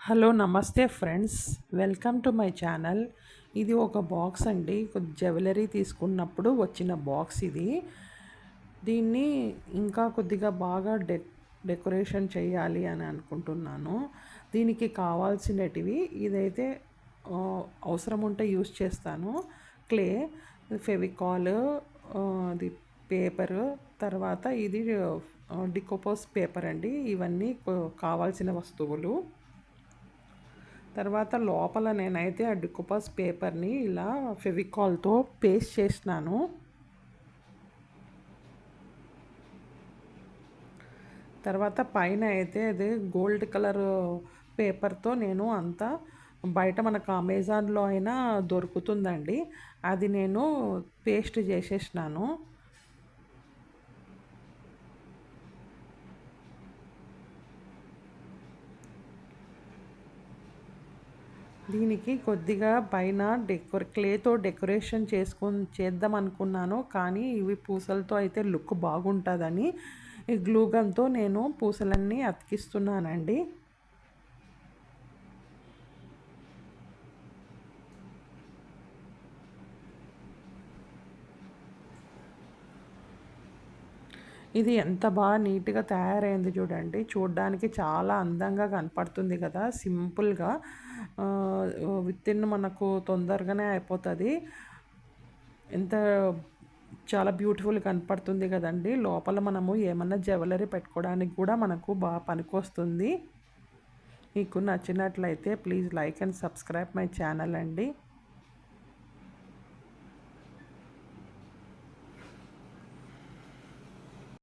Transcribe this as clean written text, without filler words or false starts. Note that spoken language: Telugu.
హలో నమస్తే friends, welcome to my channel. ఇది ఒక బాక్స్ అండి. జ్యువెలరీ తీసుకున్నప్పుడు వచ్చిన బాక్స్ ఇది. దీన్ని ఇంకా కొద్దిగా బాగా డెకరేషన్ చేయాలి అని అనుకుంటున్నాను. దీనికి కావాల్సినటివి ఇదైతే అవసరం ఉంటే యూస్ చేస్తాను. క్లే, ఫెవికాల్, అది పేపరు, తర్వాత ఇది డికోపోస్ పేపర్ అండి. ఇవన్నీ కావాల్సిన వస్తువులు. తర్వాత లోపల నేనైతే ఆ డికోపస్ పేపర్ని ఇలా ఫెవికాల్తో పేస్ట్ చేసినాను. తర్వాత పైన అయితే అదే గోల్డ్ కలర్ పేపర్తో నేను అంతా బయట మనకు అమెజాన్లో అయినా దొరుకుతుందండి, అది నేను పేస్ట్ చేసేసినాను. దీనికి కొద్దిగా పైన క్లేతో డెకరేషన్ చేద్దాం అనుకున్నాను, కానీ ఇవి పూసలతో అయితే లుక్ బాగుంటుందని ఈ గ్లూగన్తో నేను పూసలన్నీ అతికిస్తున్నానండి. ఇది ఎంత బాగా నీట్గా తయారైంది చూడండి. చూడడానికి చాలా అందంగా కనపడుతుంది కదా, సింపుల్గా వితిన్ మనకు తొందరగానే అయిపోతుంది. ఎంత చాలా బ్యూటిఫుల్ కనపడుతుంది కదండి. లోపల మనము ఏమన్నా జ్యువెలరీ పెట్టుకోవడానికి కూడా మనకు బాగా పనికొస్తుంది. మీకు నచ్చినట్లయితే please like and subscribe my channel అండి.